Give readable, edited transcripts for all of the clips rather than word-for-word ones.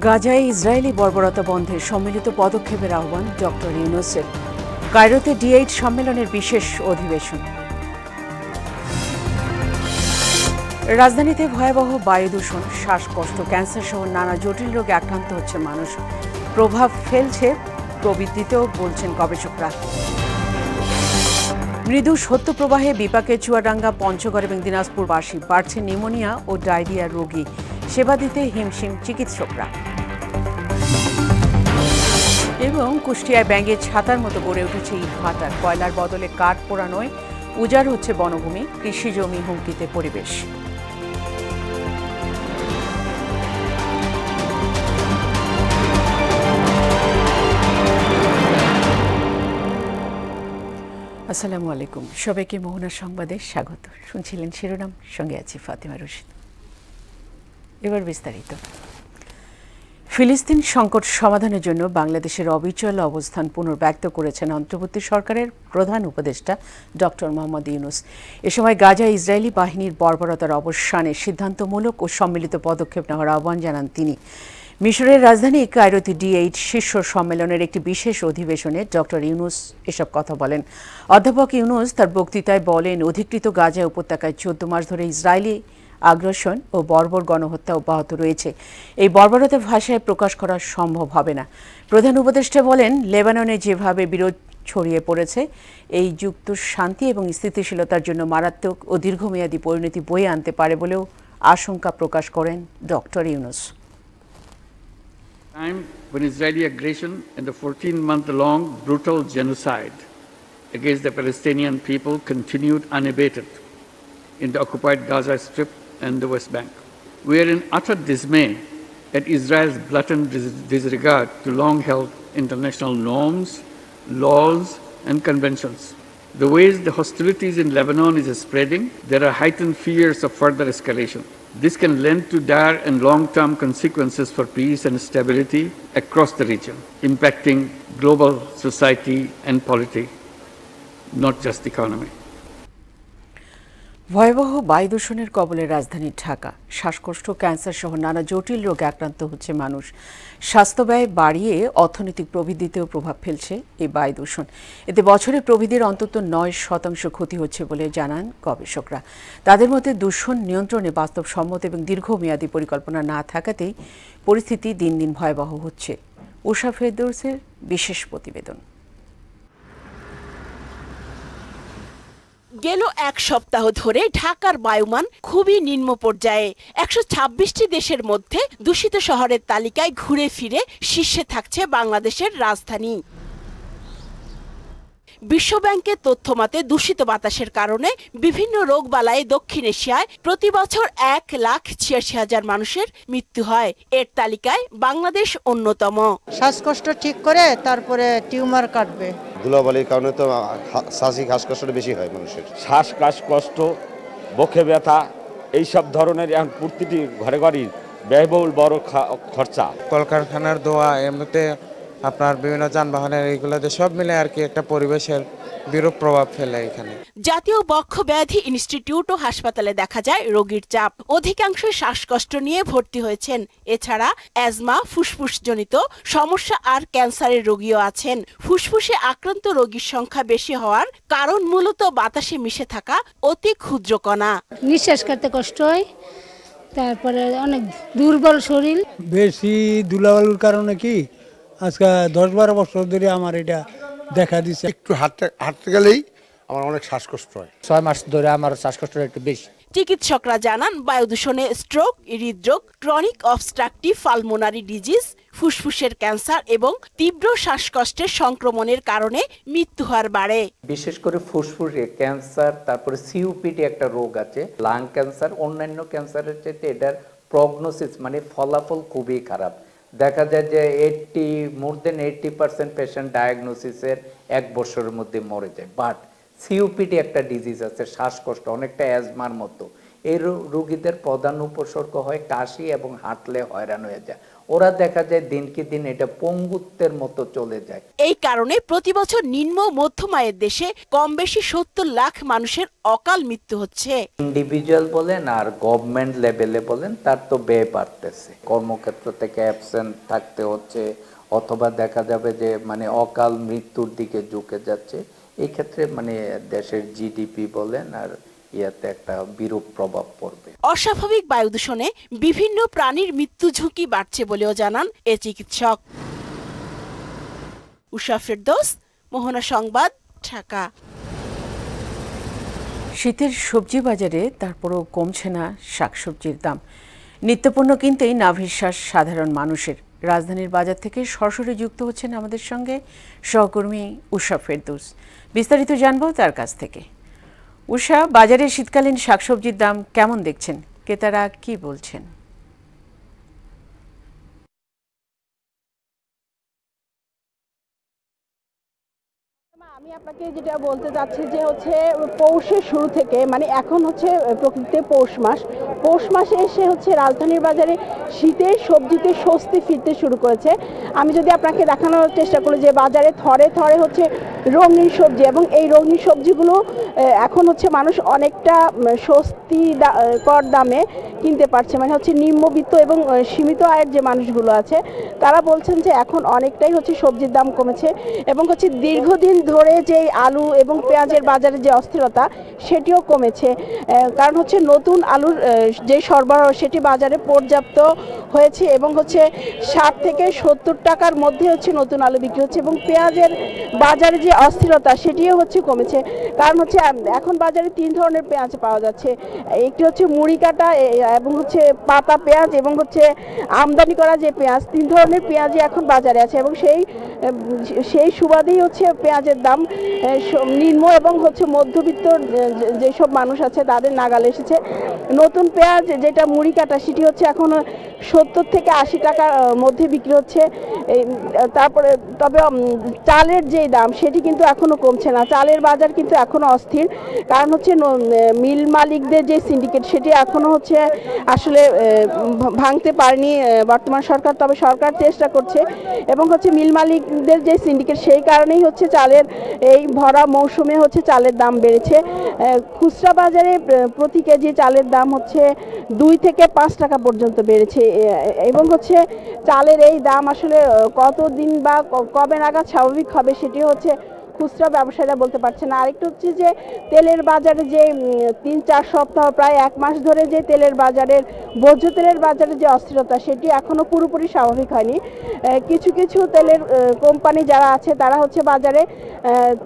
গাজায় ইসরায়েলি বর্বরতা বন্ধে সম্মিলিত পদক্ষেপের আহ্বান ডক্টর ইউনূসের। কায়রোতে D8 সম্মেলনের বিশেষ অধিবেশন। রাজধানীতে ভয়াবহ বায়ু দূষণ, শ্বাসকষ্ট, ক্যান্সার সহ নানা জটিল রোগে আক্রান্ত হচ্ছে মানুষ। প্রভাব ফেলছে প্রবৃদ্ধিতেও বলছেন গবেষকরা। মৃদু শৈত্যপ্রবাহে বিপাকে চুয়াডাঙ্গা, পঞ্চগড় এবং দিনাজপুরবাসী। বাড়ছে নিউমোনিয়া ও ডায়রিয়ার রোগী। সেবা দিতে হিমশিম চিকিৎসকরা। এবং কুষ্টিয়ায় ব্যাঙের ছাতার মতো গড়ে উঠেছে ইটভাটা। কয়লার বদলে কাঠ পোড়ানোয় উজাড় হচ্ছে বনভূমি, কৃষি জমি হুমকিতে পরিবেশ। আসসালামু আলাইকুম, সবাইকে মোহনার সংবাদে স্বাগত। শুনছিলেন শিরোনাম, সঙ্গে আছি ফাতিমা রশিদ। এবার বিস্তারিত। ফিলিস্তিন সংকট সমাধানের জন্য বাংলাদেশের অবিচল অবস্থান পুনর্ব্যক্ত করেছেন অন্তর্বর্তী সরকারের প্রধান উপদেষ্টা ডক্টর মোহাম্মদ ইউনূস। এ সময় গাজায় ইসরায়েলি বাহিনীর বর্বরতার অবসানে সিদ্ধান্তমূলক ও সম্মিলিত পদক্ষেপ নেওয়ার আহ্বান জানান তিনি। মিশরের রাজধানী কায়রোতে D8 শীর্ষ সম্মেলনের একটি বিশেষ অধিবেশনে ডক্টর ইউনূস এসব কথা বলেন। অধ্যাপক ইউনূস তার বক্তৃতায় বলেন, অধিকৃত গাজা উপত্যকায় 14 মাস ধরে ইসরায়েলি আগ্রাসন ও বর্বর গণহত্যা অব্যাহত রয়েছে। এই বর্বরতা ভাষায় প্রকাশ করা সম্ভব হবে না। প্রধান উপদেষ্টা বলেন, লেবাননে যেভাবে বিরোধ ছড়িয়ে পড়েছে, এই যুক্ত শান্তি এবং স্থিতিশীলতার জন্য মারাত্মক ও দীর্ঘমেয়াদী পরিণতি বয়ে আনতে পারে বলেও আশঙ্কা প্রকাশ করেন doctor Yunus. Time when Israeli aggression and the 14-month-long brutal genocide against the Palestinian people continued unabated in the occupied Gaza Strip and the West Bank. We are in utter dismay at Israel's blatant disregard to long-held international norms, laws, and conventions. The ways the hostilities in Lebanon is spreading, there are heightened fears of further escalation. This can lend to dire and long-term consequences for peace and stability across the region, impacting global society and polity, not just the economy. ভয়াবহ বায়ু দূষণের কবলে রাজধানী ঢাকা। শ্বাসকষ্ট, cancer সহ নানা জটিল রোগে আক্রান্ত হচ্ছে মানুষ। স্বাস্থ্য ব্যয় বাড়িয়ে অর্থনৈতিক প্রবৃদ্ধিতেও প্রভাব ফেলছে এই বায়ু দূষণ। এতে বছরে প্রবৃদ্ধির অন্তত 9% ক্ষতি হচ্ছে বলে জানান গবেষকরা। তাদের মতে দূষণ নিয়ন্ত্রণে বাস্তবসম্মত এবং দীর্ঘমেয়াদী পরিকল্পনা না থাকাতেই পরিস্থিতি দিন দিন ভয়াবহ হচ্ছে। উষা ফেরদৌসের বিশেষ প্রতিবেদন। গেল এক সপ্তাহ ধরে ঢাকার বায়ুমান খুবই নিম্ন পর্যায়ে। 126টি দেশের মধ্যে দূষিত শহরের তালিকায় ঘুরে ফিরে শীর্ষে থাকছে বাংলাদেশের রাজধানী। বিশ্বব্যাংকের তথ্যমতে দূষিত বাতাসের কারণে বিভিন্ন রোগবালায় দক্ষিণ এশিয়ায় প্রতি বছর 1,86,000 মানুষের মৃত্যু হয়। এর তালিকায় বাংলাদেশ অন্যতম। শ্বাসকষ্ট ঠিক করে তারপরে টিউমার কাটবে। ধুলাবালির কারণে তো শ্বাসকষ্টটা বেশি হয় মানুষের। শ্বাসকষ্ট, বুকে ব্যথা, এইসব ধরনের এখন প্রতিটি ঘরে ঘরেই ব্যয়বহুল বড় খরচা। কলকারখানার ধোঁয়া, এমনিতে আপনার বিভিন্ন যানবাহনের এইগুলোতে সব মিলে আর কি একটা পরিবেশের বিরূপ প্রভাব ফেলে এখানে। জাতীয় বক্ষব্যাধি ইনস্টিটিউট ও হাসপাতালে দেখা যায় রোগীর চাপ। অধিকাংশ শ্বাসকষ্ট নিয়ে ভর্তি হয়েছেন। এছাড়া অ্যাজমা, ফুসফুসজনিত সমস্যা আর ক্যান্সারের রোগীও আছেন। ফুসফুসে আক্রান্ত রোগীর সংখ্যা বেশি হওয়ার কারণ মূলত বাতাসে মিশে থাকা অতি ক্ষুদ্র কণা। নিঃশ্বাস করতে কষ্ট হয়, তারপরে অনেক দুর্বল শরীর। বেশি ধুলাবালুর কারণে কি আজকে 10-12 বছর ধরে আমার এটা দেখা দিচ্ছে। একটু হাঁটতে গেলেই আমার অনেক শ্বাসকষ্ট হয়। 6 মাস ধরে আমার শ্বাসকষ্ট একটু বেশি। চিকিৎসকরা জানান, বায়ু দূষণে স্ট্রোক, হৃদরোগ, ক্রনিক অবস্ট্রাকটিভ পালমোনারি ডিজিজ, ফুসফুসের ক্যান্সার এবং তীব্র শ্বাসকষ্টের সংক্রমণের কারণে মৃত্যু হার বাড়ে। বিশেষ করে ফুসফুসে ক্যান্সার, তারপরে COPD একটা রোগ আছে, লাং ক্যান্সার, অন্যান্য ক্যান্সারের চাইতে এটার প্রগনোসিস মানে ফলাফল খুবই খারাপ। দেখা যায় যে মোর দেন 80% পেশেন্ট ডায়াগনোসিসের 1 বছরের মধ্যে মরে যায়। বাট COPD একটা ডিজিজ আছে, শ্বাসকষ্ট, অনেকটা অ্যাজমার মতো। এই রোগীদের প্রধান উপসর্গ হয় কাশি এবং হাঁটলে হয়রান হয়ে যায়। ওরা দেখা যায় দিনকে দিন এটা পঙ্গুত্বের মতো চলে যায়। এই কারণে প্রতি বছর নিম্ন মধ্যম আয়ের দেশে কম বেশি 70 লাখ মানুষের অকাল মৃত্যু হচ্ছে। ইন্ডিভিজুয়াল বলেন আর গভর্নমেন্ট লেভেলে বলেন তার তো ব্যয় বাড়তেছে, কর্মক্ষেত্র থেকে অ্যাবসেন্ট থাকতে হচ্ছে অথবা দেখা যাবে যে মানে অকাল মৃত্যুর দিকে ঝুঁকে যাচ্ছে। এই ক্ষেত্রে মানে দেশের জিডিপি বলেন আর ইয়াতে একটা বিরূপ প্রভাব পড়বে। অস্বাভাবিক বায়ু দূষণে বিভিন্ন প্রাণীর মৃত্যু ঝুঁকি বাড়ছে বলেও জানান এ চিকিৎসক। উষা ফেরদৌস, মোহনা সংবাদ, ঢাকা। শীতের সবজি বাজারে তারপরও কমছে না শাকসবজির দাম। নিত্যপণ্য কিনতেই নাভিশ্বাস সাধারণ মানুষের। রাজধানীর বাজার থেকে সরাসরি যুক্ত হচ্ছেন আমাদের সঙ্গে সহকর্মী উষা ফেরদৌস। বিস্তারিত জানবো তার কাছ থেকে। উষা, বাজারে শীতকালীন শাকসবজির দাম কেমন দেখছেন? ক্রেতারা কি বলছেন? আমি আপনাকে যেটা বলতে চাচ্ছি যে হচ্ছে পৌষের শুরু থেকে মানে এখন হচ্ছে প্রকৃতিতে পৌষ মাসে এসে হচ্ছে রাজধানীর বাজারে শীতের সবজিতে স্বস্তি ফিরতে শুরু করেছে। আমি যদি আপনাকে দেখানোর চেষ্টা করি যে বাজারে থরে থরে হচ্ছে রঙিন সবজি, এবং এই রঙিন সবজিগুলো এখন হচ্ছে মানুষ অনেকটা স্বস্তিকর দামে কিনতে পারছে। মানে হচ্ছে নিম্নবিত্ত এবং সীমিত আয়ের যে মানুষগুলো আছে তারা বলছেন যে এখন অনেকটাই হচ্ছে সবজির দাম কমেছে, এবং হচ্ছে দীর্ঘদিন ধরে যে আলু এবং পেঁয়াজের বাজারে যে অস্থিরতা সেটিও কমেছে। কারণ হচ্ছে নতুন আলুর যে সরবরাহ সেটি বাজারে পর্যাপ্ত হয়েছে, এবং হচ্ছে 60 থেকে 70 টাকার মধ্যে হচ্ছে নতুন আলু বিক্রি হচ্ছে, এবং পেঁয়াজের বাজারে যে অস্থিরতা সেটিও হচ্ছে কমেছে। কারণ হচ্ছে এখন বাজারে 3 ধরনের পেঁয়াজ পাওয়া যাচ্ছে। একটি হচ্ছে মুড়ি কাটা, এবং হচ্ছে পাতা পেঁয়াজ, এবং হচ্ছে আমদানি করা যে পেঁয়াজ। 3 ধরনের পেঁয়াজই এখন বাজারে আছে, এবং সেই সুবাদেই হচ্ছে পেঁয়াজের দাম নিম্ন এবং হচ্ছে মধ্যবিত্ত যেসব মানুষ আছে তাদের নাগালে এসেছে। নতুন পেঁয়াজ যেটা মুড়ি কাটা সেটি হচ্ছে এখন 70 থেকে 80 টাকার মধ্যে বিক্রি হচ্ছে। তারপরে তবে চালের যে দাম সেটি কিন্তু এখনো কমছে না। চালের বাজার কিন্তু এখনো অস্থির, কারণ হচ্ছে মিল মালিকদের যে সিন্ডিকেট সেটি এখনো হচ্ছে আসলে ভাঙতে পারেনি বর্তমান সরকার। তবে সরকার চেষ্টা করছে, এবং হচ্ছে মিল মালিকদের যে সিন্ডিকেট সেই কারণেই হচ্ছে চালের এই ভরা মৌসুমে হচ্ছে চালের দাম বেড়েছে। খুচরা বাজারে প্রতি কেজি চালের দাম হচ্ছে 2 থেকে 5 টাকা পর্যন্ত বেড়েছে, এবং হচ্ছে চালের এই দাম আসলে কতদিন বা কবে নাগাদ স্বাভাবিক হবে সেটি হচ্ছে খুচরা ব্যবসায়ীরা বলতে পারছে না। আরেকটু হচ্ছে যে তেলের বাজারে যে 3-4 সপ্তাহ প্রায় 1 মাস ধরে যে তেলের বাজারের ভোজ্য তেলের বাজারে যে অস্থিরতা সেটি এখনো পুরোপুরি স্বাভাবিক হয়নি। কিছু কিছু তেলের কোম্পানি যারা আছে তারা হচ্ছে বাজারে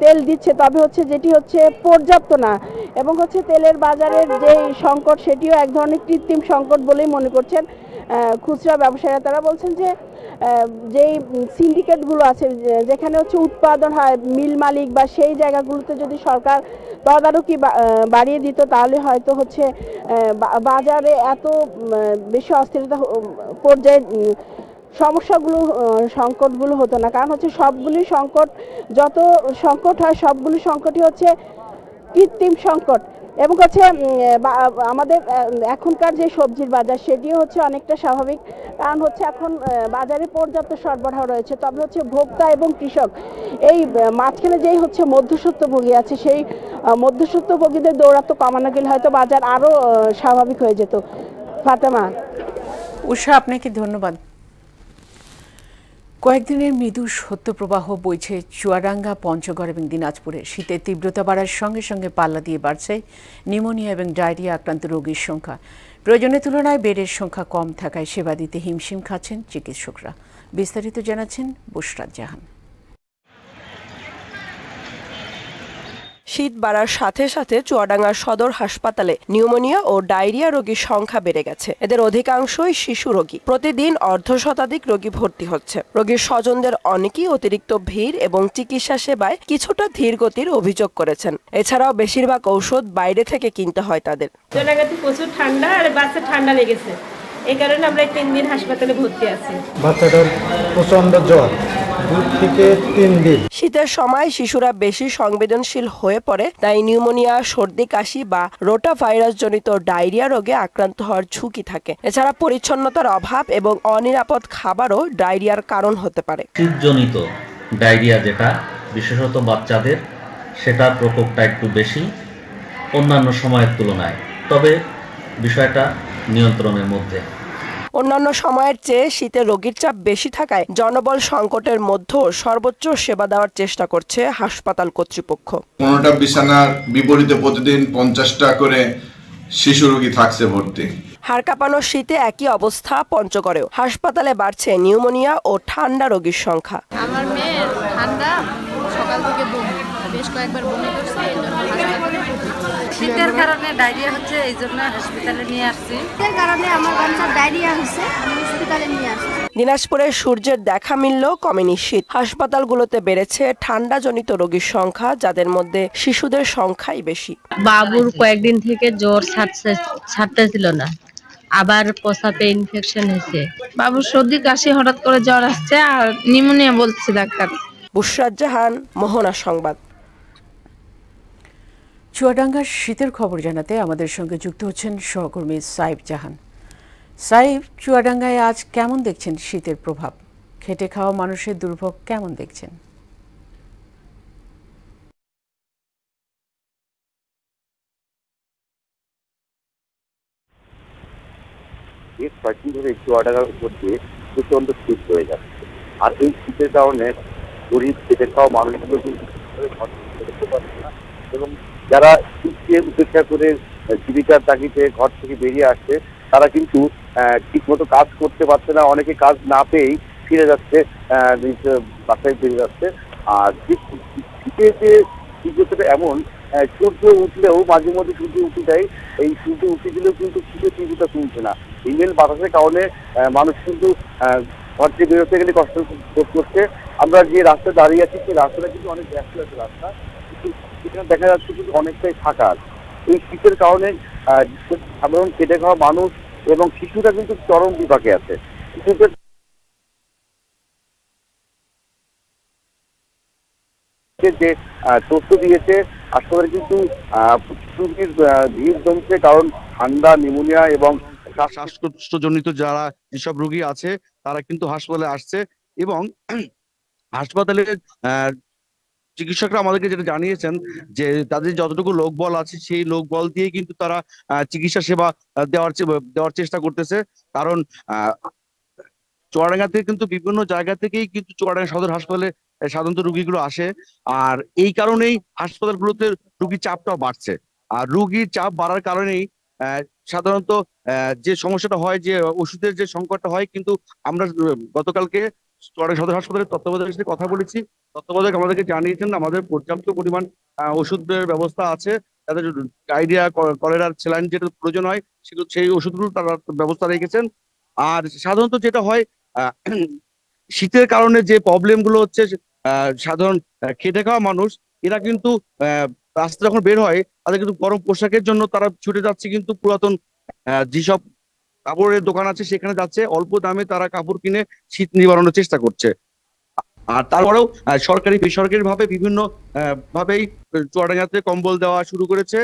তেল দিচ্ছে, তবে হচ্ছে যেটি হচ্ছে পর্যাপ্ত না, এবং হচ্ছে তেলের বাজারের যে সংকট সেটিও এক ধরনের কৃত্রিম সংকট বলেই মনে করছেন খুচরা ব্যবসায়ীরা। তারা বলছেন যে যেই সিন্ডিকেটগুলো আছে যেখানে হচ্ছে উৎপাদন হয় মিল মালিক বা সেই জায়গাগুলোতে যদি সরকার তদারকি বাড়িয়ে দিত তাহলে হয়তো হচ্ছে বাজারে এত বেশি অস্থিরতা পর্যায়ে সমস্যাগুলো সংকটগুলো হতো না। কারণ হচ্ছে সবগুলি সংকট, যত সংকট হয় সবগুলি সংকটই হচ্ছে কৃত্রিম সংকট, এবং হচ্ছে আমাদের এখনকার যে সবজির বাজার সেটিও হচ্ছে অনেকটা স্বাভাবিক, কারণ হচ্ছে এখন বাজারে পর্যাপ্ত সরবরাহ রয়েছে। তবে হচ্ছে ভোক্তা এবং কৃষক এই মাঝখানে যেই হচ্ছে মধ্যস্বত্বভোগী আছে সেই মধ্যস্বত্বভোগীদের দৌরাত্ম্য কমানো গেলে হয়তো বাজার আরও স্বাভাবিক হয়ে যেত। ফাতেমা। উষা, আপনাকে ধন্যবাদ। কয়েকদিনের মৃদু শৈত্যপ্রবাহ বইছে চুয়াডাঙ্গা, পঞ্চগড় এবং দিনাজপুরে। শীতের তীব্রতা বাড়ার সঙ্গে সঙ্গে পাল্লা দিয়ে বাড়ছে নিউমোনিয়া এবং ডায়রিয়া আক্রান্ত রোগীর সংখ্যা। প্রয়োজনের তুলনায় বেডের সংখ্যা কম থাকায় সেবা দিতে হিমশিম খাচ্ছেন চিকিৎসকরা। বিস্তারিত জানাচ্ছেন বুশরাত জাহান। শীত বাড়ার সাথে সাথে চুয়াডাঙ্গার সদর হাসপাতালে নিউমোনিয়া ও ডায়রিয়া রোগীর সংখ্যা বেড়ে গেছে। এদের অধিকাংশই শিশু রোগী। প্রতিদিন 1/2 রোগী ভর্তি হচ্ছে। রোগীর স্বজনদের অনেকেই অতিরিক্ত ভিড় এবং চিকিৎসা সেবায় কিছুটা ধীর গতির অভিযোগ করেছেন। এছাড়াও বেশিরভাগ ঔষধ বাইরে থেকে কিনতে হয় তাদের। চুয়াডাঙ্গাতে প্রচুর ঠান্ডা আর বাচ্চা ঠান্ডা লেগেছে, এই কারণে আমরা 3 দিন হাসপাতালে ভর্তি আছি। বাচ্চাটার প্রচন্ড জ্বর, 2 থেকে 3 দিন। শীতের সময় শিশুরা বেশি সংবেদনশীল হয়ে পড়ে, তাই নিউমোনিয়া, সর্দি কাশি বা রোটা ভাইরাস জনিত ডায়রিয়া রোগে আক্রান্ত হওয়ার ঝুঁকি থাকে। এছাড়া পরিচ্ছন্নতার অভাব এবং অনিরাপদ খাবারও ডায়রিয়ার কারণ হতে পারে। শীতজনিত ডায়রিয়া যেটা বিশেষত বাচ্চাদের, সেটার প্রকোপটা একটু বেশি অন্যান্য সময়ের তুলনায়, তবে বিষয়টা নিয়ন্ত্রণের মধ্যে। অন্যান্য সময়ের চেয়ে শীতে রোগীর চাপ বেশি থাকায় জনবল সংকটের মধ্যেও সর্বোচ্চ সেবা দেওয়ার চেষ্টা করছে হাসপাতাল কর্তৃপক্ষ। 15টা বিছানার বিপরীতে প্রতিদিন 50টা করে শিশু রোগী থাকছে ভর্তি। হাড় কাঁপানো শীতে একই অবস্থা পঞ্চগড়েও। হাসপাতালে বাড়ছে নিউমোনিয়া ও ঠান্ডা রোগীর সংখ্যা। আমার মেয়ের ঠান্ডা, সকাল থেকে বমি, বেশ কয়েকবার বমি করছে, এই জন্য হাসপাতালে শীতের কারণে ডায়রিয়া হচ্ছে, এই জন্য হাসপাতালে নিয়ে আসছি। শীতের কারণে আমার বাচ্চার ডায়রিয়া হচ্ছে, আমি হসপিটালে নিয়ে আসছি। দিনাজপুরে সূর্যের দেখা মিললেও কমেনি শীত। হাসপাতালগুলোতে বেড়েছে ঠান্ডাজনিত রোগীর সংখ্যা, যাদের মধ্যে শিশুদের সংখ্যাই বেশি। বাবুর কয়েকদিন থেকে জ্বর ছাড়তেছিল না, আবার প্রস্রাবে ইনফেকশন হয়েছে। বাবুর সর্দি কাশি, হঠাৎ করে জ্বর আসছে আর নিউমোনিয়া বলছে ডাক্তার। বুশরাত জাহান, মোহনা সংবাদ। চুয়াডাঙ্গার শীতের খবর জানাতে আমাদের সঙ্গে যুক্ত হচ্ছেন সহকর্মী সাইফ জাহান। সাইফ, চুয়াডাঙ্গায় আজ কেমন দেখছেন শীতের প্রভাব? খেটে খাওয়া মানুষের দুর্ভোগ কেমন দেখছেন? কয়েকদিন ধরে চুয়াডাঙ্গার উপর দিয়ে প্রচন্ড শীত হয়ে যাচ্ছে, আর এই শীতের কারণে গরিব খেটে খাওয়া মানুষগুলো কিন্তু এবং যারা শীতকে উপেক্ষা করে জীবিকার তাগিদে ঘর থেকে বেরিয়ে আসছে, তারা কিন্তু ঠিক মতো কাজ করতে পারছে না। অনেকে কাজ না পেয়েই ফিরে যাচ্ছে, নিজ বাসায় ফিরে যাচ্ছে। আর শীতে যে শীতটা এমন, সূর্য উঠলেও মাঝে মধ্যে সূর্য উঠে যায়, এই সূর্য উঠে দিলেও কিন্তু শীতের তীব্রতা কমছে না। ইমেল বাতাসের কারণে মানুষ কিন্তু ঘর থেকে বেরোতে গেলে কষ্ট করছে। আমরা যে রাস্তায় দাঁড়িয়ে আছি, সেই রাস্তাটা কিন্তু অনেক ব্যস্ত আছে রাস্তা, কিন্তু সেখানে দেখা যাচ্ছে কিন্তু অনেকটাই ফাঁকা। এই শীতের কারণে সাধারণ খেটে খাওয়া মানুষ এবং শিশুরা কিন্তু চরম বিপাকে আছে। শিশুদের যে তথ্য দিয়েছে, হাসপাতালে কিন্তু রোগীর ভিড় জমছে, কারণ ঠান্ডা, নিউমোনিয়া এবং শ্বাসকষ্টজনিত যারা যেসব রোগী আছে তারা কিন্তু হাসপাতালে আসছে, এবং হাসপাতালে চিকিৎসকরা আমাদেরকে যেটা জানিয়েছেন যে তাদের যতটুকু লোকবল আছে সেই লোকবল দিয়ে কিন্তু তারা চিকিৎসা সেবা দেওয়ার চেষ্টা করতেছে। কারণ চুয়াডাঙ্গা থেকে কিন্তু বিভিন্ন জায়গা থেকেই কিন্তু চুয়াডাঙ্গা সদর হাসপাতালে সাধারণত রোগীগুলো আসে, আর এই কারণেই হাসপাতালগুলোতে রোগীর চাপটাও বাড়ছে। আর রোগীর চাপ বাড়ার কারণেই সাধারণত যে সমস্যাটা হয়, যে ওষুধের যে সংকটটা হয়, কিন্তু আমরা গতকালকে চুয়াডাঙ্গা সদর হাসপাতালের তত্ত্বাবধায়কের সাথে কথা বলেছি। তত্ত্বাবধায়ক আমাদেরকে জানিয়েছেন আমাদের পর্যাপ্ত পরিমাণ ওষুধের ব্যবস্থা আছে, তাদের ডায়রিয়া, কলেরার স্যালাইন যেটা প্রয়োজন হয় সেই ওষুধগুলো তারা ব্যবস্থা রেখেছেন। আর সাধারণত যেটা হয়, শীতের কারণে যে প্রবলেম গুলো হচ্ছে, সাধারণ খেটে খাওয়া মানুষ এরা কিন্তু রাস্তা যখন বের হয় তাদের কিন্তু গরম পোশাকের জন্য তারা ছুটে যাচ্ছে, কিন্তু পুরাতন যেসব কাপড়ের দোকান আছে সেখানে যাচ্ছে, অল্প দামে তারা কাপড় কিনে শীত নিবারণের চেষ্টা করছে। আর তারপরেও সরকারি বেসরকারি ভাবে বিভিন্ন ভাবেই চুয়াডাঙ্গাতে কম্বল দেওয়া শুরু করেছে।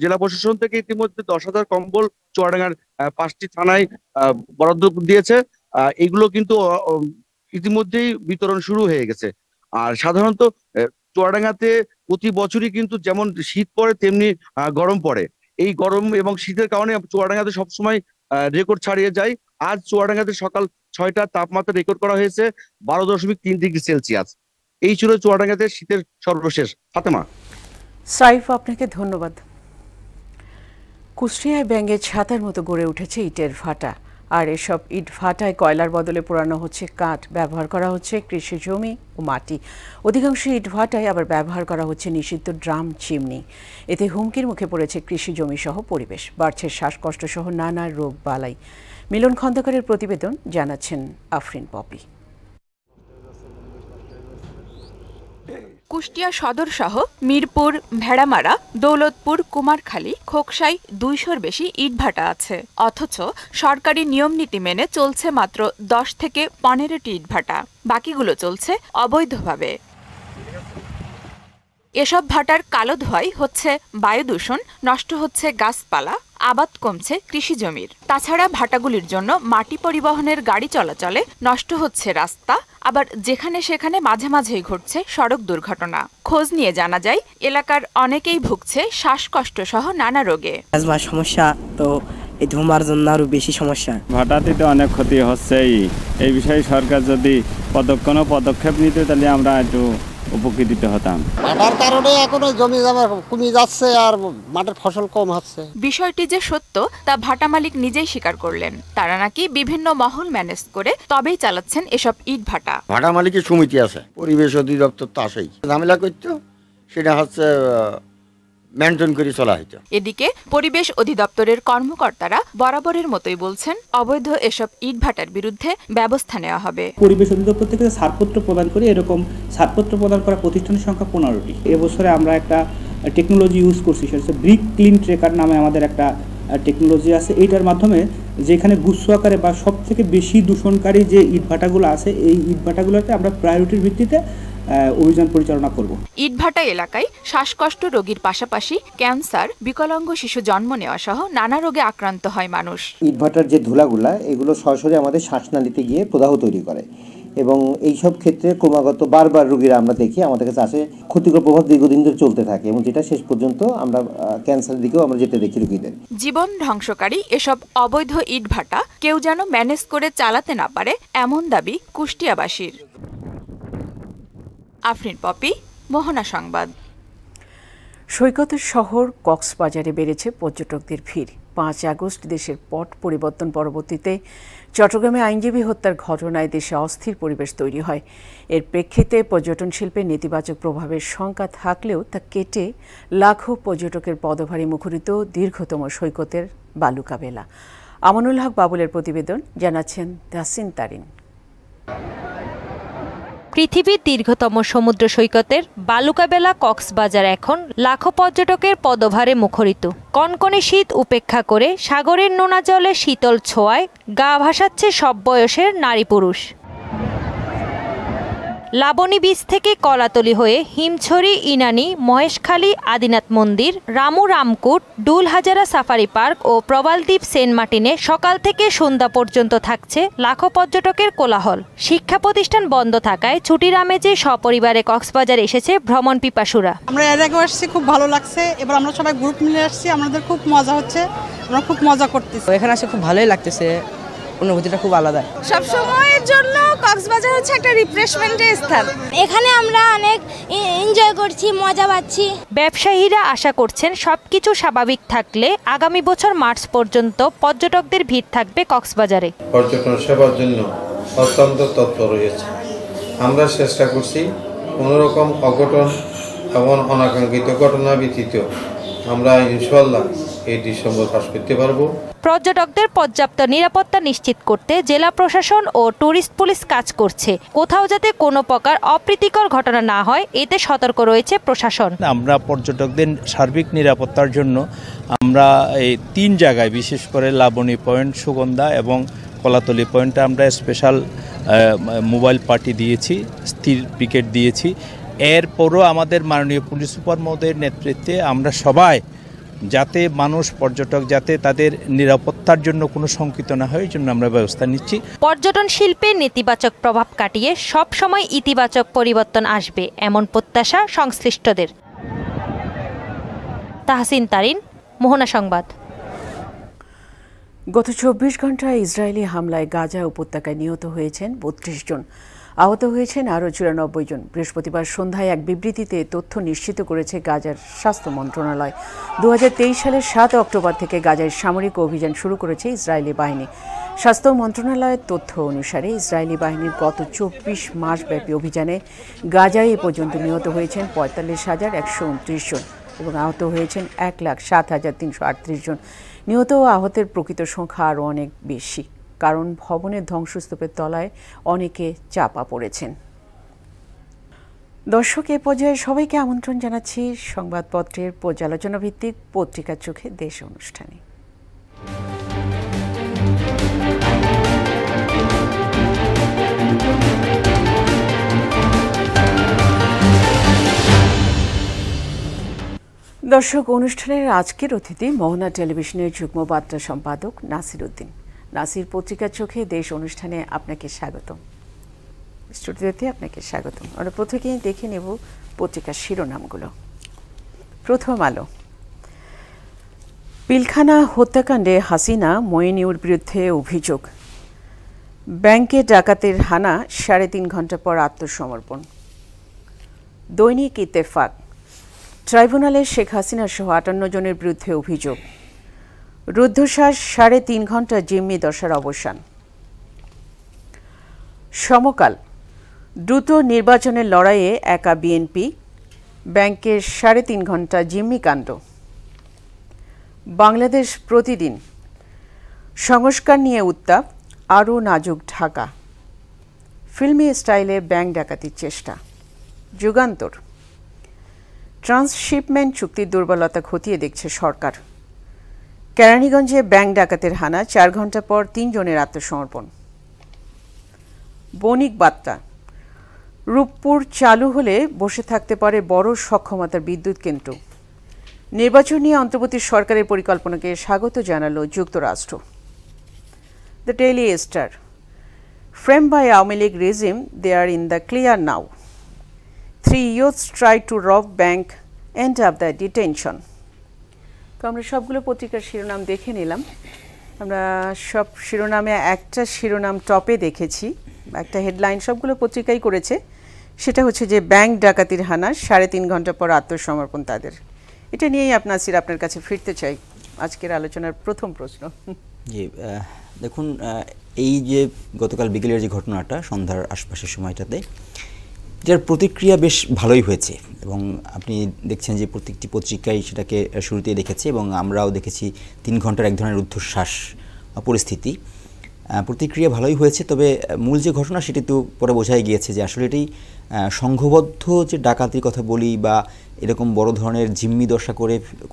জেলা প্রশাসন থেকে ইতিমধ্যে 10,000 কম্বল চুয়াডাঙ্গার 5টি থানায় বরাদ্দ দিয়েছে। এগুলো কিন্তু ইতিমধ্যেই বিতরণ শুরু হয়ে গেছে। আর সাধারণত চুয়াডাঙ্গাতে প্রতি বছরই কিন্তু যেমন শীত পড়ে তেমনি গরম পড়ে। এই গরম এবং শীতের কারণে চুয়াডাঙ্গাতে সবসময় রেকর্ড ছাড়িয়ে যায়। আজ চুয়াডাঙ্গাতে সকাল 6টার তাপমাত্রা রেকর্ড করা হয়েছে 12.3 ডিগ্রি সেলসিয়াস। এই ছিল চুয়াডাঙ্গাতে শীতের সর্বশেষ। ফাতেমা। সাইফ, আপনাকে ধন্যবাদ। কুষ্টিয়ায় ব্যাঙে ছাতার মতো গড়ে উঠেছে ইটের ভাটা, আর এসব ইট ভাটায় কয়লার বদলে পোড়ানো হচ্ছে কাঠ, ব্যবহার করা হচ্ছে কৃষি জমি ও মাটি। অধিকাংশ ইট ভাটায় আবার ব্যবহার করা হচ্ছে নিষিদ্ধ ড্রাম, চিমনি। এতে হুমকির মুখে পড়েছে কৃষি জমি সহ পরিবেশ, বাড়ছে শ্বাসকষ্ট সহ নানা রোগ বালাই। মিলন খন্দকারের প্রতিবেদন, জানাচ্ছেন আফরিন পপি। কুষ্টিয়া সদর সহ মিরপুর, ভেড়ামারা, দৌলতপুর, কুমারখালী, খোকসাই 200-র বেশি ইটভাটা আছে, অথচ সরকারি নিয়ম নীতি মেনে চলছে মাত্র 10 থেকে 15টি ইটভাটা, বাকিগুলো চলছে অবৈধভাবে। এসব ভাটার কালো ধোঁয়ায় হচ্ছে বায়ু দূষণ, নষ্ট হচ্ছে গাছপালা, আবাদ কমছে কৃষি জমির। তাছাড়া ভাটাগুলির জন্য মাটি পরিবহনের গাড়ি চলাচলে নষ্ট হচ্ছে রাস্তা, আবার যেখানে সেখানে মাঝে মাঝেই ঘটছে সড়ক দুর্ঘটনা। খোঁজ নিয়ে জানা যায় এলাকার অনেকেই ভুগছে শ্বাসকষ্ট সহ নানা রোগে। অ্যাজমার সমস্যা তো এই ধুমার জন্য আরো বেশি সমস্যা। ভাটাতে তো অনেক ক্ষতি হচ্ছেই, এই বিষয়ে সরকার যদি কোনো পদক্ষেপ নিতে তাহলে আমরা একটু উপকৃত হতাম। ভাটার কারণে এখন জমি জমা কমে যাচ্ছে আর মাঠের ফসল কম হচ্ছে। বিষয়টি যে সত্য তা ভাটা মালিক নিজেই স্বীকার করলেন। তারা নাকি বিভিন্ন মহল ম্যানেজ করে তবেই চালাচ্ছেন এসব ইট ভাটা। ভাটা মালিকের সমিতি আছে, পরিবেশ অধিদপ্তর তো আসেই, ঝামেলা করতো সেটা হচ্ছে মেনটেন করে চলা হইতো। এদিকে পরিবেশ অধিদপ্তরের কর্মকর্তারা বরাবরের মতোই বলছেন অবৈধ এসব ইট ভাটার বিরুদ্ধে ব্যবস্থা নেওয়া হবে। পরিবেশ অধিদপ্তর থেকে ছাড়পত্র প্রদান করে এরকম ছাড়পত্র প্রদান করা প্রতিষ্ঠানের সংখ্যা 15টি। এবছরে আমরা একটা টেকনোলজি ইউজ করছি, সেটা হচ্ছে ব্রিক ক্লিন ট্রেকার নামে আমাদের একটা টেকনোলজি আছে। এইটার মাধ্যমে যেখানে গুচ্ছ আকারে বা সব থেকে বেশি দূষণকারী যে ইটভাটাগুলো আছে এই ইটভাটাগুলোতে আমরা প্রায়োরিটির ভিত্তিতে অভিযান পরিচালনা করব। ইটভাটা এলাকায় শ্বাসকষ্ট রোগীর পাশাপাশি ক্যান্সার, বিকলাঙ্গ শিশু জন্ম নেওয়া সহ নানা রোগে আক্রান্ত হয় মানুষ। ইটভাটার যে ধুলাগুলা এগুলো সরাসরি আমাদের শ্বাসনালীতে গিয়ে প্রদাহ তৈরি করে এবং এইসব ক্ষেত্রে ক্রমাগত বারবার রোগীরা আমরা দেখি আমাদের কাছে আসে, ক্ষতিকর প্রভাব দীর্ঘদিন ধরে চলতে থাকে এবং যেটা শেষ পর্যন্ত আমরা ক্যান্সারের দিকেও আমরা যেতে দেখি রোগীদের। জীবন ধ্বংসকারী এসব অবৈধ ইটভাটা কেউ যেন ম্যানেজ করে চালাতে না পারে, এমন দাবি কুষ্টিয়াবাসীর। আফরিন পপি, মোহনা সংবাদ। সৈকতের শহর কক্সবাজারে বেড়েছে পর্যটকদের ভিড়। 5 আগস্ট দেশের পট পরিবর্তন পরবর্তীতে চট্টগ্রামে আইনজীবী হত্যার ঘটনায় দেশে অস্থির পরিবেশ তৈরি হয়। এর প্রেক্ষিতে পর্যটন শিল্পে নেতিবাচক প্রভাবের শঙ্কা থাকলেও তা কেটে লাখো পর্যটকের পদভারে মুখরিত দীর্ঘতম সৈকতের বালুকাবেলা। আমানুল হক বাবুলের প্রতিবেদন, জানাচ্ছেন তাহসিন তারিন। পৃথিবীর দীর্ঘতম সমুদ্র সৈকতের বালুকাবেলা কক্সবাজার এখন লাখো পর্যটকের পদভারে মুখরিত। কনকনে শীত উপেক্ষা করে সাগরের নোনা জলে শীতল ছোঁয়ায় গা ভাসাচ্ছে সব বয়সের নারী পুরুষ। লাবণী বীচ থেকে কলাতলি হয়ে হিমছড়ি, ইনানি, মহেশখালী, আদিনাথ মন্দির, রামু রামকুট, ডুল হাজারা সাফারি পার্ক ও প্রবালদ্বীপ সেন্ট মার্টিনে সকাল থেকে সন্ধ্যা পর্যন্ত থাকছে লাখো পর্যটকের কোলাহল। শিক্ষা প্রতিষ্ঠান বন্ধ থাকায় ছুটির আমেজে সপরিবারে কক্সবাজার এসেছে ভ্রমণ পিপাসুরা। আমরা এর আগে আসছি, খুব ভালো লাগছে। এবার আমরা সবাই গ্রুপ মিলে আসছি, আমাদের খুব মজা হচ্ছে, আমরা খুব মজা করতেছি। এখানে আসে খুব ভালোই লাগতেছে, অনুভূতিটা খুব আলাদা। সব সময়ের জন্য কক্সবাজার হচ্ছে একটা রিফ্রেশমেন্টের স্থান। এখানে আমরা অনেক এনজয় করছি, মজা পাচ্ছি। ব্যবসায়ীরা আশা করছেন সবকিছু স্বাভাবিক থাকলে আগামী বছর মার্চ পর্যন্ত পর্যটকদের ভিড় থাকবে কক্সবাজারে। পর্যটন সেবার জন্য অত্যন্ত তৎপর রয়েছে। আমরা চেষ্টা করছি কোনোরকম অঘটন এবং অনাকাঙ্ক্ষিত ঘটনা ব্যতীত আমরা ইনশাআল্লাহ এই ডিসেম্বর পাস করতে পারবো। পর্যটকদের পর্যাপ্ত নিরাপত্তা নিশ্চিত করতে জেলা প্রশাসন ও ট্যুরিস্ট পুলিশ কাজ করছে। কোথাও যাতে কোনো প্রকার অপ্রীতিকর ঘটনা না হয় এতে সতর্ক রয়েছে প্রশাসন। আমরা পর্যটকদের সার্বিক নিরাপত্তার জন্য আমরা এই 3 জায়গায়, বিশেষ করে লাবণী পয়েন্ট, সুগন্ধা এবং কলাতলি পয়েন্টে আমরা স্পেশাল মোবাইল পার্টি দিয়েছি, স্থির পিকেট দিয়েছি। এরপরও আমাদের মাননীয় পুলিশ সুপার মহোদয়ের নেতৃত্বে আমরা সবাই যাতে মানুষ, পর্যটক যাতে তাদের নিরাপত্তার জন্য কোনো শঙ্কিত না হয় এই জন্য আমরা ব্যবস্থা নিচ্ছি। পর্যটন শিল্পে নেতিবাচক প্রভাব কাটিয়ে সব সময় ইতিবাচক পরিবর্তন আসবে এমন প্রত্যাশা সংশ্লিষ্টদের। তাহসিন তারিন, মোহনা সংবাদ। গত 24 ঘন্টায় ইসরায়েলি হামলায় গাজা উপত্যকায় নিহত হয়েছেন 32 জন, আহত হয়েছেন আরও 94 জন। বৃহস্পতিবার সন্ধ্যায় এক বিবৃতিতে তথ্য নিশ্চিত করেছে গাজার স্বাস্থ্য মন্ত্রণালয়। 2023 সালের 7 অক্টোবর থেকে গাজায় সামরিক অভিযান শুরু করেছে ইসরায়েলি বাহিনী। স্বাস্থ্য মন্ত্রণালয়ের তথ্য অনুসারে ইসরায়েলি বাহিনীর গত 24 মাসব্যাপী অভিযানে গাজায় এ পর্যন্ত নিহত হয়েছেন 45,129 জন এবং আহত হয়েছেন 1,07,338 জন। নিহত ও আহতের প্রকৃত সংখ্যা আরও অনেক বেশি, কারণ ভবনের ধ্বংসস্তূপের তলায় অনেকে চাপা পড়েছেন। দর্শক, এ পর্যায়ে সবাইকে আমন্ত্রণ জানাচ্ছি সংবাদপত্রের পর্যালোচনা ভিত্তিক পত্রিকার চোখে দেশ অনুষ্ঠানে। দর্শক, অনুষ্ঠানের আজকের অতিথি মোহনা টেলিভিশনের যুগ্ম বার্তা সম্পাদক নাসির উদ্দিন। নাসির, পত্রিকার চোখে দেশ অনুষ্ঠানে আপনাকে স্বাগত। স্টুডিওতে আপনাকে স্বাগত। আমরা প্রথমেই দেখে নেব পত্রিকার শিরোনামগুলো। প্রথম আলো। পিলখানা হত্যাকাণ্ডে হাসিনা মইনুর বিরুদ্ধে অভিযোগ। ব্যাংকে ডাকাতের হানা, 3.5 ঘন্টা পর আত্মসমর্পণ। দৈনিক ইত্তেফাক। ট্রাইব্যুনালে শেখ হাসিনা সহ 58 জনের বিরুদ্ধে অভিযোগ। রুদ্ধশ্বাস, 3.5 ঘন্টা জিম্মি দশার অবসান। সমকাল। দ্রুত নির্বাচনের লড়াইয়ে একা বিএনপি, ব্যাংকের 3.5 ঘন্টা জিম্মি কাণ্ড। বাংলাদেশ প্রতিদিন। সংস্কার নিয়ে উত্তাপ, আরও নাজুক ঢাকা। ফিল্মি স্টাইলে ব্যাংক ডাকাতির চেষ্টা। যুগান্তর। ট্রান্সশিপমেন্ট চুক্তির দুর্বলতা খতিয়ে দেখছে সরকার। কেরানীগঞ্জে ব্যাংক ডাকাতের হানা, 4 ঘন্টা পর 3 জনের আত্মসমর্পণ। বণিক বার্তা। রূপপুর চালু হলে বসে থাকতে পারে বড় সক্ষমতার বিদ্যুৎ কেন্দ্র। নির্বাচন নিয়ে অন্তর্বর্তী সরকারের পরিকল্পনাকে স্বাগত জানালো যুক্তরাষ্ট্র। The Daily Star. Frame by Awami League regime, they are in the clear now. 3 youths tried to rob bank, end up the detention. তো আমরা সবগুলো পত্রিকার শিরোনাম দেখে নিলাম। আমরা সব শিরোনামে একটা শিরোনাম টপে দেখেছি, একটা হেডলাইন সবগুলো পত্রিকাই করেছে, সেটা হচ্ছে যে ব্যাংক ডাকাতির হানা, 3.5 ঘন্টা পর আত্মসমর্পণ তাদের। এটা নিয়েই আপনার কাছে ফিরতে চাই। আজকের আলোচনার প্রথম প্রশ্ন। জি, দেখুন, এই যে গতকাল বিকেলের যে ঘটনাটা সন্ধ্যার আশপাশের সময়টাতে, এটার প্রতিক্রিয়া বেশ ভালোই হয়েছে এবং আপনি দেখছেন যে প্রত্যেকটি পত্রিকায় সেটাকে শুরুতেই দেখেছে এবং আমরাও দেখেছি 3 ঘন্টার এক ধরনের রুদ্ধশ্বাস পরিস্থিতি। প্রতিক্রিয়া ভালোই হয়েছে, তবে মূল যে ঘটনা সেটি তো পরে বোঝাই গিয়েছে যে আসলে এটাই সংঘবদ্ধ যে ডাকাতির কথা বলি বা এরকম বড় ধরনের জিম্মি দশা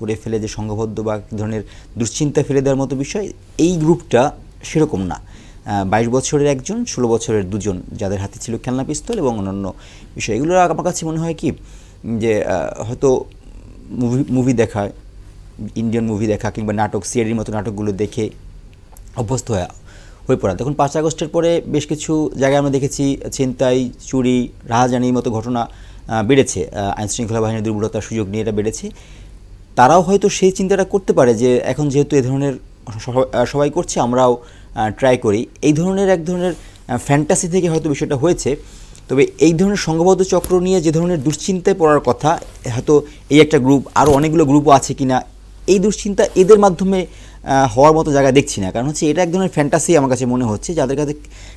করে ফেলে যে সংঘবদ্ধ বা ধরনের দুশ্চিন্তা ফেলে দেওয়ার মতো বিষয়, এই গ্রুপটা সেরকম না। 22 বছরের একজন, 16 বছরের দুজন, যাদের হাতে ছিল খেলনা পিস্তল এবং অন্যান্য বিষয়। এগুলো আমার কাছে মনে হয় কি যে হয়তো মুভি দেখা, ইন্ডিয়ান মুভি দেখা কিংবা নাটক, সিআইডির মতো নাটকগুলো দেখে অভ্যস্ত হয়ে পড়া। দেখুন, 5 আগস্টের পরে বেশ কিছু জায়গায় আমরা দেখেছি ছিনতাই, চুরি, রাহাজানির মতো ঘটনা বেড়েছে। আইনশৃঙ্খলা বাহিনীর দুর্বলতার সুযোগ নিয়ে এটা বেড়েছে। তারাও হয়তো সেই চিন্তাটা করতে পারে যে এখন যেহেতু এ ধরনের সবাই করছে, আমরাও ট্রাই করি। এই ধরনের এক ধরনের ফ্যান্টাসি থেকে হয়তো বিষয়টা হয়েছে। তবে এই ধরনের সংঘবদ্ধ চক্র নিয়ে যে ধরনের দুশ্চিন্তায় পড়ার কথা, হয়তো এই একটা গ্রুপ, আরও অনেকগুলো গ্রুপও আছে কিনা, এই দুশ্চিন্তা এদের মাধ্যমে হওয়ার মতো জায়গা দেখছি না। কারণ হচ্ছে এটা এক ধরনের ফ্যান্টাসি আমার কাছে মনে হচ্ছে। যাদের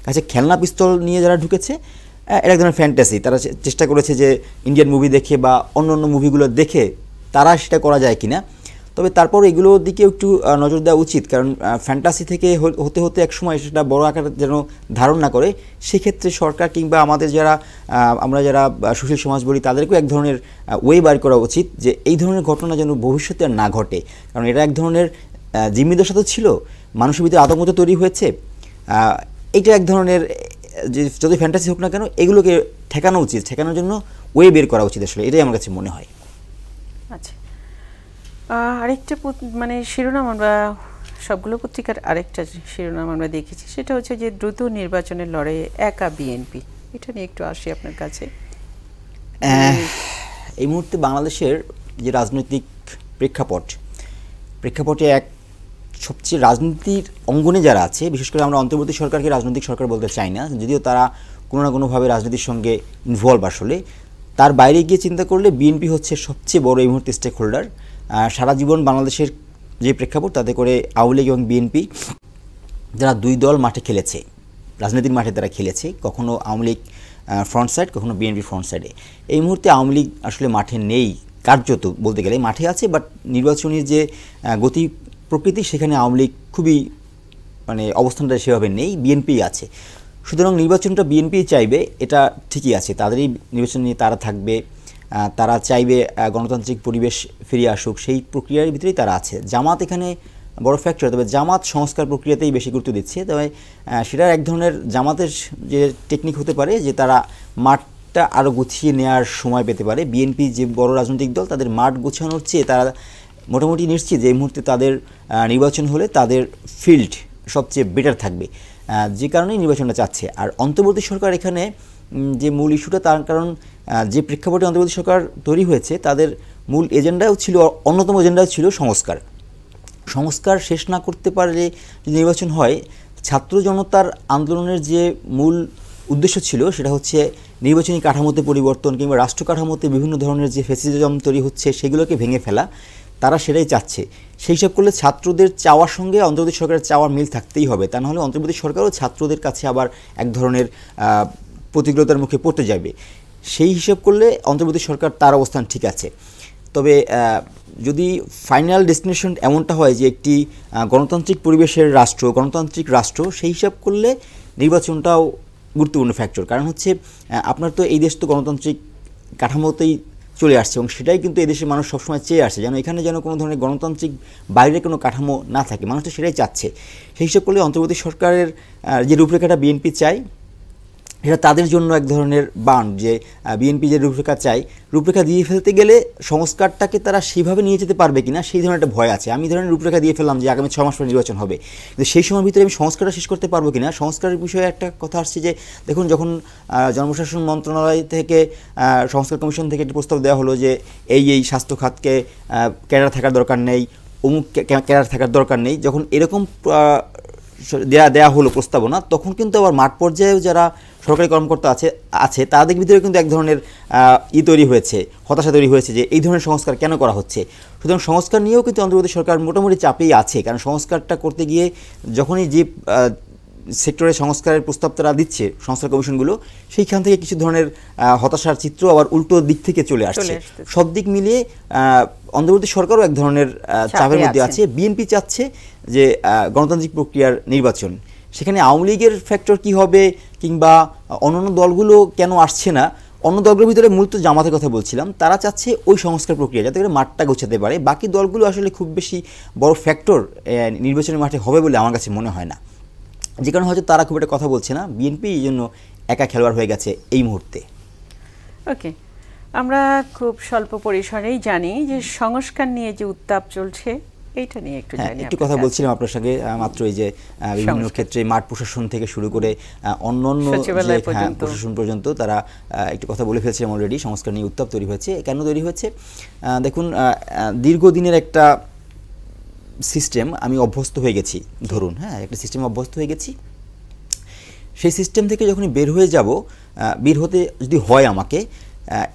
কাছে খেলনা পিস্তল নিয়ে যারা ঢুকেছে, এটা এক ধরনের ফ্যান্টাসি। তারা চেষ্টা করেছে যে ইন্ডিয়ান মুভি দেখে বা অন্য অন্য মুভিগুলো দেখে তারা সেটা করা যায় কিনা। তবে তারপর এগুলোর দিকে একটু নজর দেওয়া উচিত, কারণ ফ্যান্টাসি থেকে হতে হতে একসময় সেটা বড় আকারে যেন ধারণ না করে। সেক্ষেত্রে সরকার কিংবা আমাদের আমরা যারা সুশীল সমাজ বলি, তাদেরকেও এক ধরনের ওয়ে বার করা উচিত যে এই ধরনের ঘটনা যেন ভবিষ্যতে আর না ঘটে। কারণ এটা এক ধরনের জিম্মিদের সাথে ছিল, মানুষের ভিতরে আতঙ্ক তৈরি হয়েছে। এটা এক ধরনের যে যদি ফ্যান্টাসি হোক না কেন, এগুলোকে ঠেকানো উচিত, ঠেকানোর জন্য ওয়ে বের করা উচিত। আসলে এটাই আমার কাছে মনে হয়। আচ্ছা, আরেকটা শিরোনাম আমরা সবগুলো পত্রিকার আরেকটা শিরোনাম আমরা দেখেছি, সেটা হচ্ছে যে দ্রুত নির্বাচনের লড়াইয়ে একা বিএনপি। এটা নিয়ে একটু আসি আপনার কাছে। এই মুহূর্তে বাংলাদেশের যে রাজনৈতিক প্রেক্ষাপটে এক সবচেয়ে রাজনীতির অঙ্গনে যারা আছে, বিশেষ করে আমরা অন্তর্বর্তী সরকারকে রাজনৈতিক সরকার বলতে চাই না, যদিও তারা কোনো না কোনোভাবে রাজনীতির সঙ্গে ইনভলভ। আসলে তার বাইরে গিয়ে চিন্তা করলে বিএনপি হচ্ছে সবচেয়ে বড় এই মুহূর্তে স্টেক হোল্ডার। সারা জীবন বাংলাদেশের যে প্রেক্ষাপট, তাতে করে আওয়ামী লীগ এবং বিএনপি যারা দুই দল মাঠে খেলেছে, রাজনীতির মাঠে তারা খেলেছে, কখনো আওয়ামী লীগ ফ্রন্ট সাইড, কখনো বিএনপি ফ্রন্ট সাইডে। এই মুহূর্তে আওয়ামী লীগ আসলে মাঠে নেই, কার্যত বলতে গেলে মাঠে আছে, বাট নির্বাচনের যে গতি প্রকৃতি, সেখানে আওয়ামী লীগ খুবই অবস্থানটা সেভাবে নেই, বিএনপি আছে। সুতরাং নির্বাচনটা বিএনপি চাইবে, এটা ঠিকই আছে, তাদেরই নির্বাচন নিয়ে তারা থাকবে, তারা চাইবে গণতান্ত্রিক পরিবেশ ফিরিয়ে আসুক, সেই প্রক্রিয়ার ভিতরেই তারা আছে। জামাত এখানে বড় ফ্যাক্টর, তবে জামাত সংস্কার প্রক্রিয়াতেই বেশি গুরুত্ব দিচ্ছে। তবে সেটার এক ধরনের জামাতের যে টেকনিক হতে পারে যে তারা মাঠটা আরও গুছিয়ে নেওয়ার সময় পেতে পারে। বিএনপি যে বড় রাজনৈতিক দল, তাদের মাঠ গোছানোর চেয়ে তারা মোটামুটি নিশ্চিত যে এই মুহূর্তে তাদের নির্বাচন হলে তাদের ফিল্ড সবচেয়ে বেটার থাকবে, যে কারণেই নির্বাচনটা চাচ্ছে। আর অন্তর্বর্তী সরকার এখানে যে মূল ইস্যুটা, তার কারণ যে প্রেক্ষাপটে অন্তর্বর্তী সরকার তৈরি হয়েছে, তাদের মূল এজেন্ডাও ছিল, অন্যতম এজেন্ডাও ছিল সংস্কার। সংস্কার শেষ না করতে পারলে যদি নির্বাচন হয়, ছাত্র জনতার আন্দোলনের যে মূল উদ্দেশ্য ছিল সেটা হচ্ছে নির্বাচনী কাঠামোতে পরিবর্তন কিংবা রাষ্ট্র কাঠামোতে বিভিন্ন ধরনের যে ফ্যাসিজম তৈরি হচ্ছে সেগুলোকে ভেঙে ফেলা, তারা সেটাই চাচ্ছে। সেই হিসাব করলে ছাত্রদের চাওয়ার সঙ্গে অন্তর্বর্তী সরকারের চাওয়ার মিল থাকতেই হবে, তা নাহলে অন্তর্বর্তী সরকারও ছাত্রদের কাছে আবার এক ধরনের প্রতিকূলতার মুখে পড়তে যাবে। সেই হিসাব করলে অন্তর্বর্তী সরকার তার অবস্থান ঠিক আছে। তবে যদি ফাইনাল ডেস্টিনেশন এমনটা হয় যে একটি গণতান্ত্রিক পরিবেশের রাষ্ট্র, গণতান্ত্রিক রাষ্ট্র, সেই হিসাব করলে নির্বাচনটাও গুরুত্বপূর্ণ ফ্যাক্টর। কারণ হচ্ছে আপনার তো এই দেশ তো গণতান্ত্রিক কাঠামোতেই চলে আসছে এবং সেটাই কিন্তু এই দেশের মানুষ সবসময় চেয়ে আসছে, যেন এখানে যেন কোনো ধরনের গণতান্ত্রিক বাইরে কোনো কাঠামো না থাকে, মানুষ তো সেটাই চাচ্ছে। সেই হিসাব করলে অন্তর্বর্তী সরকারের যে রূপরেখাটা বিএনপি চায়, এটা তাদের জন্য এক ধরনের বান, যে বিএনপি যে রূপরেখা চাই, রূপরেখা দিয়ে ফেলতে গেলে সংস্কারটাকে তারা সেইভাবে নিয়ে যেতে পারবে কিনা সেই ধরনের একটা ভয় আছে। আমি ধরনের রূপরেখা দিয়ে ফেললাম যে আগামী 6 মাস পরে নির্বাচন হবে, কিন্তু সেই সময়ের ভিতরে আমি সংস্কারটা শেষ করতে পারবো কিনা। সংস্কারের বিষয়ে একটা কথা আসছে যে দেখুন, যখন জনপ্রশাসন মন্ত্রণালয় থেকে সংস্কার কমিশন থেকে একটি প্রস্তাব দেওয়া হলো যে এই স্বাস্থ্য খাতকে ক্যাডার থাকার দরকার নেই, অমুক ক্যাডার থাকার দরকার নেই, যখন এরকম দেয়া হলো প্রস্তাবনা, তখন কিন্তু আবার মাঠ পর্যায়েও যারা সরকারি কর্মকর্তা আছে তাদের ভিতরে কিন্তু এক ধরনের তৈরি হয়েছে, হতাশা তৈরি হয়েছে যে এই ধরনের সংস্কার কেন করা হচ্ছে। সুতরাং সংস্কার নিয়েও কিন্তু অন্তর্বর্তী সরকার মোটামুটি চাপেই আছে, কারণ সংস্কারটা করতে গিয়ে যখনই যে সেক্টরে সংস্কারের প্রস্তাব তারা দিচ্ছে সংস্কার কমিশনগুলো, সেইখান থেকে কিছু ধরনের হতাশার চিত্র আবার উল্টো দিক থেকে চলে আসছে। সব দিক মিলিয়ে অন্তর্বর্তী সরকারও এক ধরনের চাপের মধ্যে আছে। বিএনপি চাচ্ছে যে গণতান্ত্রিক প্রক্রিয়ার নির্বাচন, সেখানে আওয়ামী লীগের ফ্যাক্টর কী হবে কিংবা অন্যান্য দলগুলো কেন আসছে না, অন্য দলগুলোর ভিতরে মূলত জামাতের কথা বলছিলাম, তারা চাচ্ছে ওই সংস্কার প্রক্রিয়া যাতে করে মাঠটা গোছাতে পারে। বাকি দলগুলো আসলে খুব বেশি বড় ফ্যাক্টর নির্বাচনের মাঠে হবে বলে আমার কাছে মনে হয় না, যে কারণে হয়তো তারা খুব একটা কথা বলছে না। বিএনপি এই জন্য একা খেলোয়াড় হয়ে গেছে এই মুহূর্তে। ওকে, আমরা খুব স্বল্প পরিসরেই জানি যে সংস্কার নিয়ে যে উত্তাপ চলছে, এইটা নিয়ে একটু জানি। একটু কথা বলছিলাম আপনার সঙ্গে মাত্র, এই যে বিভিন্ন ক্ষেত্রে মাঠ প্রশাসন থেকে শুরু করে অন্যান্য প্রশাসন পর্যন্ত তারা একটু কথা বলে ফেলছিলাম অলরেডি। সংস্কার নিয়ে উত্তাপ তৈরি হয়েছে, কেন তৈরি হয়েছে দেখুন, দীর্ঘদিনের একটা সিস্টেম আমি অভ্যস্ত হয়ে গেছি, ধরুন একটা সিস্টেমে অভ্যস্ত হয়ে গেছি, সেই সিস্টেম থেকে যখনই বের হয়ে যাব, বের হতে যদি হয় আমাকে,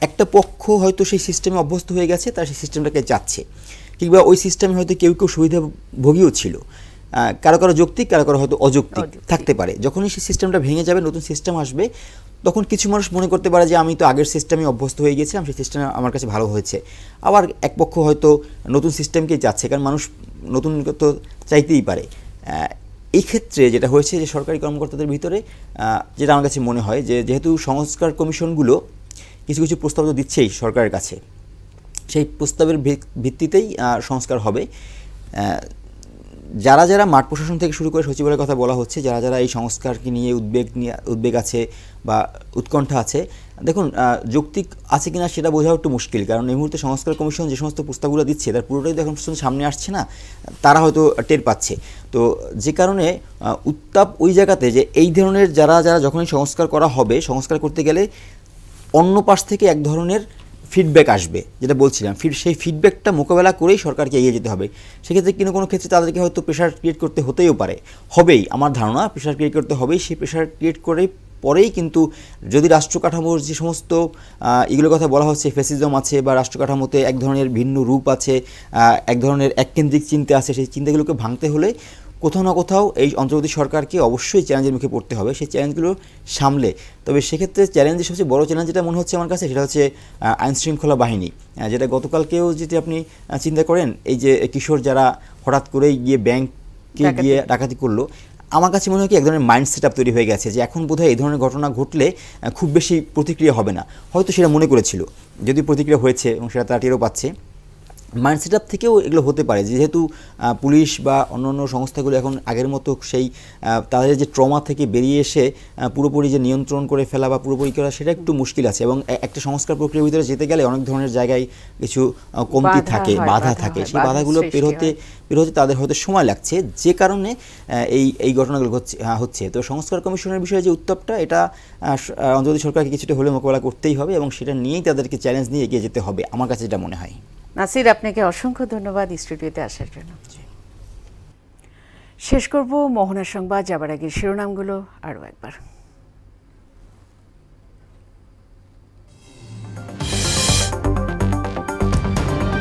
একটা পক্ষ হয়তো সেই সিস্টেমে অভ্যস্ত হয়ে গেছে, তার সেই সিস্টেমটাকে চাচ্ছে, কিংবা ওই সিস্টেমে হয়তো কেউ সুবিধাভোগীও ছিল, কারো কারো যৌক্তিক, কারো কারো হয়তো অযৌক্তিক থাকতে পারে। যখনই সেই সিস্টেমটা ভেঙে যাবে, নতুন সিস্টেম আসবে, তখন কিছু মানুষ মনে করতে পারে যে আমি তো আগের সিস্টেমে অভ্যস্ত হয়ে গেছিলাম, সেই সিস্টেম আমার কাছে ভালো হয়েছে। আবার এক পক্ষ হয়তো নতুন সিস্টেমকেই চাচ্ছে, কারণ মানুষ নতুন তো চাইতেই পারে। এই ক্ষেত্রে যেটা হয়েছে যে সরকারি কর্মকর্তাদের ভিতরে যেটা আমার কাছে মনে হয় যে যেহেতু সংস্কার কমিশনগুলো কিছু কিছু প্রস্তাব তো দিচ্ছেই সরকারের কাছে, সেই প্রস্তাবের ভিত্তিতেই সংস্কার হবে। যারা যারা মাঠ প্রশাসন থেকে শুরু করে সচিবালয়ের কথা বলা হচ্ছে, যারা যারা এই সংস্কারকে নিয়ে উদ্বেগ আছে বা উৎকণ্ঠা আছে, দেখুন যৌক্তিক আছে কিনা সেটা বোঝাও একটু মুশকিল, কারণ এই মুহূর্তে সংস্কার কমিশন যে সমস্ত প্রস্তাবগুলো দিচ্ছে তার পুরোটাই এখন সামনে আসছে না, তারা হয়তো টের পাচ্ছে। তো যে কারণে উত্তাপ ওই জায়গাতে যে এই ধরনের যারা যারা যখনই সংস্কার করা হবে, সংস্কার করতে গেলে অন্য পাশ থেকে এক ধরনের ফিডব্যাক আসবে, যেটা বলছিলাম, সেই ফিডব্যাকটা মোকাবেলা করেই সরকারকে এগিয়ে যেতে হবে। সেক্ষেত্রে কোনো ক্ষেত্রে তাদেরকে হয়তো প্রেশার ক্রিয়েট করতে হতেও পারে, হবেই, আমার ধারণা প্রেশার ক্রিয়েট করতে হবেই। সেই প্রেশার ক্রিয়েট করে পরেই কিন্তু যদি রাষ্ট্র কাঠামোর যে সমস্ত এগুলোর কথা বলা হচ্ছে, ফ্যাসিজম আছে বা রাষ্ট্র কাঠামোতে এক ধরনের ভিন্ন রূপ আছে, এক ধরনের এককেন্দ্রিক চিন্তা আছে, সেই চিন্তাগুলোকে ভাঙতে হলে কোথাও না কোথাও এই অন্তর্বর্তী সরকারকে অবশ্যই চ্যালেঞ্জের মুখে পড়তে হবে, সেই চ্যালেঞ্জগুলো সামলে। তবে সেক্ষেত্রে চ্যালেঞ্জের সবচেয়ে বড় চ্যালেঞ্জ যেটা মনে হচ্ছে আমার কাছে, সেটা হচ্ছে আইনশৃঙ্খলা বাহিনী, যেটা গতকালকেও যদি আপনি চিন্তা করেন, এই যে কিশোর যারা হঠাৎ করেই গিয়ে ব্যাংকে গিয়ে ডাকাতি করলো, আমার কাছে মনে হয় কি এক ধরনের মাইন্ড সেট আপ তৈরি হয়ে গেছে যে এখন বোধহয় এই ধরনের ঘটনা ঘটলে খুব বেশি প্রতিক্রিয়া হবে না, হয়তো সেটা মনে করেছিল, যদি প্রতিক্রিয়া হয়েছে এবং সেটা তারা টেরও পাচ্ছে। মাইন্ড সেট আপ থেকেও এগুলো হতে পারে, যেহেতু পুলিশ বা অন্যান্য সংস্থাগুলো এখন আগের মতো সেই তাদের যে ট্রমা থেকে বেরিয়ে এসে পুরোপুরি যে নিয়ন্ত্রণ করে ফেলা বা পুরোপুরি করা সেটা একটু মুশকিল আছে, এবং একটা সংস্কার প্রক্রিয়ার ভিতরে যেতে গেলে অনেক ধরনের জায়গায় কিছু কমতি থাকে, বাধা থাকে, সেই বাধাগুলো পেরোতে তাদের হয়তো সময় লাগছে, যে কারণে এই ঘটনাগুলো হচ্ছে। তো সংস্কার কমিশনের বিষয়ে যে উত্তরটা, এটা অন্তর্বর্তী সরকারকে কিছুটা হলে মোকাবেলা করতেই হবে এবং সেটা নিয়েই তাদেরকে চ্যালেঞ্জ নিয়ে এগিয়ে যেতে হবে, আমার কাছে যেটা মনে হয়। নাসির, আপনাকে অসংখ্য ধন্যবাদ স্টুডিওতে আসার জন্য। শেষ করব মোহনা সংবাদ, যাবার আগে শিরোনামগুলো আরও একবার।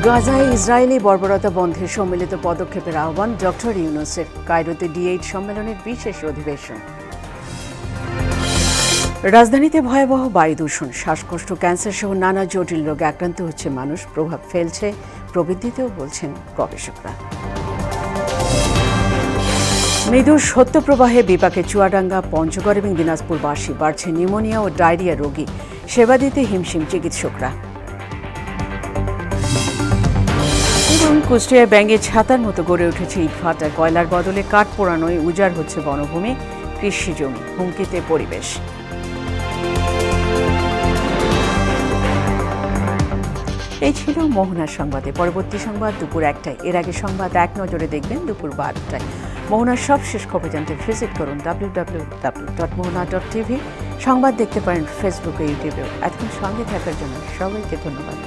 গাজায় ইসরায়েলি বর্বরতা বন্ধে সম্মিলিত পদক্ষেপের আহ্বান ডক্টর ইউনূসের। কায়রোতে D8 সম্মেলনের বিশেষ অধিবেশন। রাজধানীতে ভয়াবহ বায়ু দূষণ, শ্বাসকষ্ট, ক্যান্সার সহ নানা জটিল রোগে আক্রান্ত হচ্ছে মানুষ, প্রভাব ফেলছে প্রবৃদ্ধিতেও বলছেন গবেষকরা। মৃদু সত্যপ্রবাহে বিপাকে চুয়াডাঙ্গা, পঞ্চগড় এবং দিনাজপুরবাসী, বাড়ছে নিউমোনিয়া ও ডায়রিয়া রোগী, সেবা দিতে হিমশিম চিকিৎসকরা। এবং কুষ্টিয়ায় ব্যাঙে ছাতার মতো গড়ে উঠেছে ইটভাটা, কয়লার বদলে কাঠ পোড়ানোয় উজাড় হচ্ছে বনভূমি, কৃষি জমি, হুমকিতে পরিবেশ। এই ছিল মোহনার সংবাদে। পরবর্তী সংবাদ দুপুর 1টায়। এর আগে সংবাদ এক নজরে দেখবেন দুপুর 12টায়। মোহনার সব শেষ খবর জানতে ভিজিট করুন www.mohana.tv। সংবাদ দেখতে পারেন ফেসবুকে, ইউটিউবেও। এতক্ষণ সঙ্গে থাকার জন্য সবাইকে ধন্যবাদ।